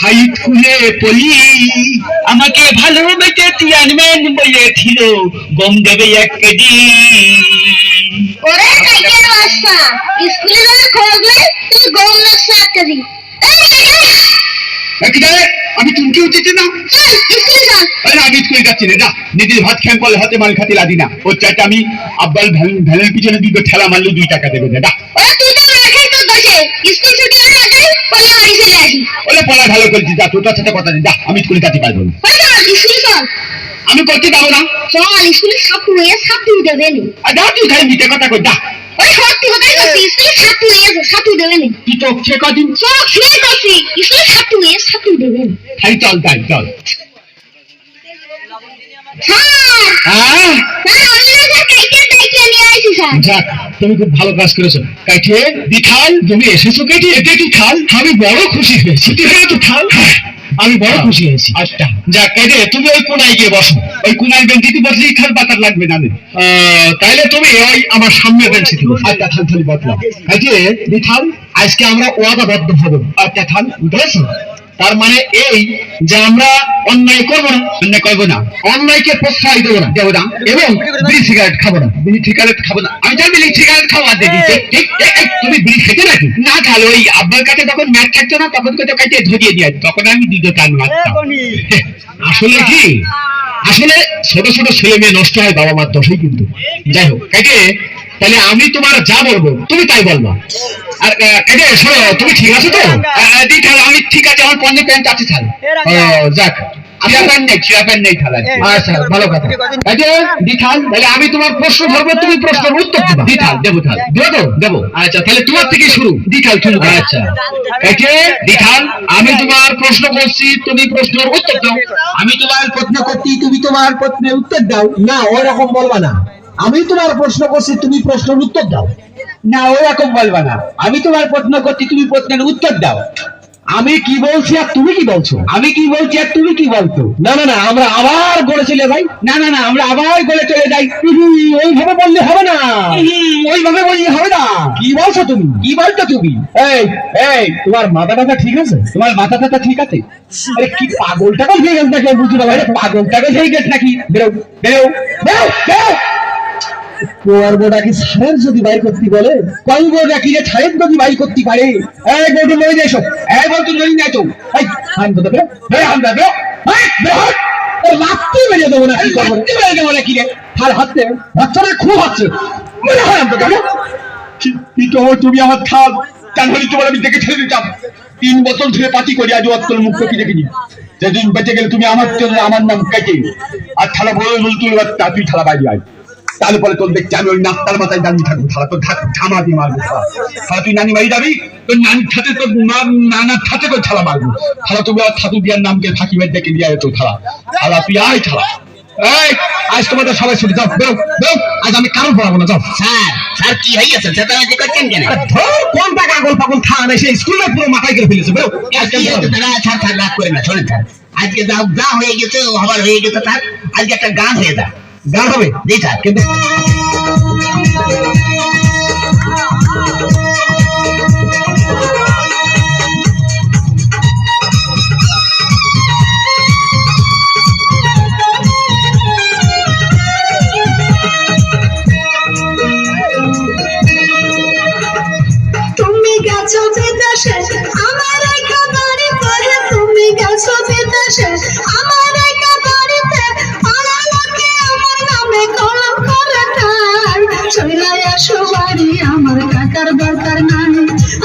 High স্কুলে পড়ি আমাকে ভালোবেসে চেয়ারম্যান বলেছিল গম দেবে 1 কেজি। ওরে কাইকের বাচ্চা, স্কুলে যখন খবর নেই তুই গম নাকছে 1 কেজি। আমি চুমকি উঠেছি না, চল স্কুলে চল। আরে আমি স্কুলে যাচ্ছি না, যা নিজের ভাত খেয়ে পড়লে হাতে মাল খাতে লাদি না। ওর চাইতে আমি আব্বাল ভ্যালের পিছনে 2 ঠেলা মারলে 2 টাকা দেবে না। ওরে তুই তো না খাই তোর দোষে, স্কুল ছুটি হয়ে গেছে বলে বাড়ি চলে আসি। বলে পড়া ভালো করেছি, যা তোর সাথে কথা নেই, যা আমি স্কুলে যেতে পারবো না। ওরে চল স্কুলে চল। আমি করতে পারবো না। চল স্কুলে ছাত্র হয়ে ছাত্র দেবে নি। আর যা তুই খালি মিটে কথা কই, যা। ওরে সত্যি কথাই বলছি, স্কুলে ছাত্র হয়ে ছাত্র দেবে নি। তুই চোখ সে কদিন চল শুয়ে করছি, স্কুলে ছাত্র হয়ে ছাত্র দেবে নি। খালি চল তাই চল। স্যার হ্যাঁ স্যার আমি না স্যার কাইকের দায়িত্ব নিয়ে আইছি স্যার। যাক, তুমি খুব ভালো কাজ করেছো। কাইটে দিখাল, তুমি এসেছো কাইটে, এটা কি খাল? আমি বড় খুশি হয়েছি। তুই হয়ে তো খাল, আমি বড় খুশি হয়েছি। আচ্ছা যাক কাইটে, তুমি ওই কোনায় গিয়ে বসো। ওই কোনায় বেঞ্চিতে বসলেই খাল পাতার লাগবে না। তাইলে তুমি ওই আমার সামনের বেঞ্চিতে বসো। আচ্ছা থাল থালি বসলাম। কাইটে দিখাল, আজকে আমরা ওয়াদাবদ্ধ হব। আচ্ছা থাল, বুঝেছো? তার মানে এই যে আমরা অন্যায় করবো না, অন্যায় করবো না, অন্যায়কে প্রশ্রয় দেবো না, দেবো না, এবং বিড়ি সিগারেট খাবো না, বিড়ি সিগারেট খাবো না। আমি জানি বিড়ি সিগারেট খাওয়া দেখি। তুমি বিড়ি খেতে নাকি? না খালো, ওই আব্বার কাছে তখন ম্যাচ থাকতো না, তখন তো কাছে ধরিয়ে দিয়ে তখন আমি 2 টান মারতাম। আসলে কি, আসলে ছোট ছোট ছেলে মেয়ে নষ্ট হয় বাবা মার দোষেই কিন্তু। যাই হোক কাকে, তাহলে আমি তোমার যা বলবো তুমি তাই বলবা। আর কাকে শোনো, তুমি ঠিক আছো তো? আমি ঠিক আছে, আমার পণ্যে প্যান্ট আছে ছাড়। যাক আচ্ছা ভালো কথা। দিঠাল, তাহলে আমি তোমার প্রশ্ন ধরবো, তুমি প্রশ্নের উত্তর দেবা। দিঠাল দেবো, থাল দেবো তো দেবো। আচ্ছা তাহলে তোমার থেকে শুরু। দিঠাল শুরু। আচ্ছা কাকে দিঠাল, আমি তোমার প্রশ্ন করছি, তুমি প্রশ্নের উত্তর দাও। আমি তোমার প্রশ্ন করছি, তুমি তোমার প্রশ্নের উত্তর দাও। না ওরকম বলবা না। আমি তোমার প্রশ্ন করছি, তুমি প্রশ্নের উত্তর দাও। না ওরকম বলবা না। আমি তোমার প্রশ্ন করছি, তুমি প্রশ্নের উত্তর দাও। আমি কি বলছি আর তুমি কি বলছো? আমি কি বলছি আর তুমি কি বলতো? না না না, আমরা আবার গড়ে চলে যাই। না না না, আমরা আবার গলে চলে যাই। ওইভাবে বললে হবে না, ওইভাবে বললে হবে না। কি বলছো তুমি? কি বলতো তুমি? এই এই, তোমার মাথা টাথা ঠিক আছে? তোমার মাথা টাথা ঠিক আছে? আরে কি পাগল টাগল হয়ে গেছে নাকি? বুঝতে পারো পাগল টাগল হয়ে গেছে নাকি? বেরো বেরো বেরো বেরো। তোমার বোটা কি ছাড়ের যদি বাইর করতে বলে? কোন বোর্ডা কি রে ছাড়ের যদি বাই করতে পারে? এই বোর্ডে লই যাইছো, এই বল তুই লই নাই তো। এই হান তো বেরো বেরো আমরা বেরো। এই বেরো। ও লাত্তি মেরে দেবো না, কি করবো? কি বেরো দেবো নাকি রে? হার হাতে বাচ্চারা খুব হচ্ছে। মনে হয় আমরা বেরো। তুমি আমার খাল কেন হলি? তোমার আমি দেখে ছেড়ে দিতাম। 3 বছর ধরে পার্টি করি, আজ অত্তর মুক্ত কি দেখিনি। যেদিন বেঁচে গেলে তুমি আমার জন্য আমার নাম কেটে আর থালা বড় বল তুই তুই থালা বাইরে আয়। তাহলে পরে তোর দেখছি আমি ওই নাস্তার মাথায় দাঁড়িয়ে থাকবো। থালা তোর ঝামা দিয়ে মারবো। থালা তুই নানি বাড়ি যাবি, তোর নানির সাথে তোর নানার সাথে তোর থালা মারবো। থালা তুমি আর ঠাকুর দিয়ার নামকে ফাঁকি বের ডেকে দিয়ে তো থালা থালা তুই আয় থালা। এই আজ তোমাদের সবাই ছুটি, যাও বেরো বেরো। আজ আমি কারণ পড়াবো না, যাও। স্যার স্যার কি হইয়াছে চেঁচামেচি করছেন কেন? কোন টাকা পাগল পাগল খাওয়া নেই, সেই স্কুলে পুরো মাথায় করে ফেলেছে। বেরো। স্যার স্যার রাগ করে না, শোনেন স্যার, আজকে যা যা হয়ে গেছে হবার হয়ে গেছে স্যার। আজকে একটা গান হয়ে যায়। গান হবে? জি স্যার। কিন্তু তুমি গেছো বিদেশে আমার একা বাড়িতে, তুমি গেছো বিদেশে আমার একা বাড়িতে, পাড়া লোকে আমার নামে কলম করে ঠাই। চইলাই আসো বাড়ি, আমার টাকার দরকার নাই,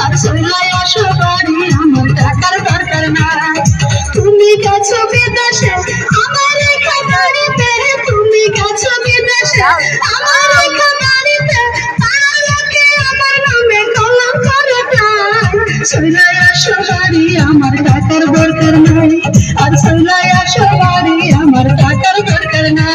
আর চইলাই আসো বাড়ি, আমার টাকার দরকার নাই। তুমি গেছো বিদেশে আমার একা বাড়িতে, তুমি গেছো বিদেশে আমার একা বাড়িতে, পাড়া লোকে আমার নামে কলম করে ঠাই। চইলাই আসো বাড়ি, আমার টাকার দরকার নাই, আর চইলাই আসো বাড়ি, আমার টাকার দরকার নাই।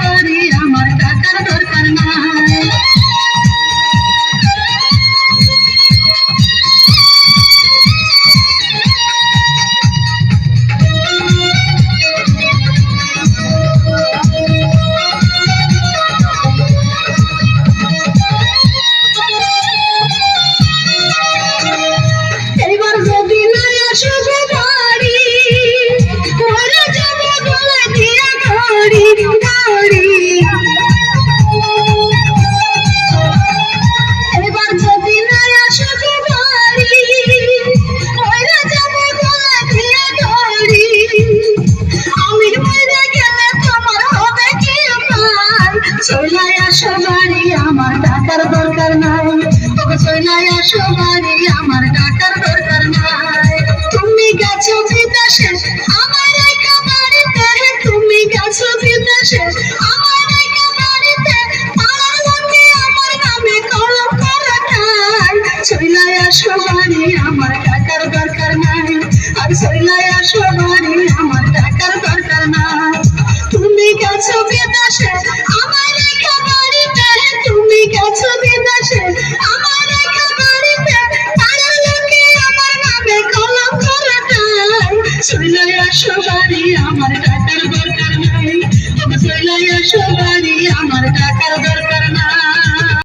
বাড়ি আমার টাকার দরকার নাই এবার যদি না আসো গো বাড়ি মরে যাবো গলায় দিয়া দড়ি দড়ি এবার যদি না আসো গো বাড়ি মরে যাবো গলায় দিয়া দড়ি আমি মরে গেলে তোমার হবে কি উপায় চলে আসো বাড়ি আমার টাকার দরকার নাই তবে চলে আসো বাড়ি আমার টাকার দরকার নাই তুমি গেছো বিদেশে আমার একা বাড়িতে তুমি গেছো বিদেশে আমার একা বাড়িতে পাড়ার লোকে আমার নামে কলঙ্ক রাখায় চলে আসো বাড়ি আমার টাকার দরকার নাই আর চলে আসো বাড়ি আমার টাকার দরকার নাই তুমি গেছো বিদেশে আমার একা বাড়িতে তুমি গেছো বিদেশে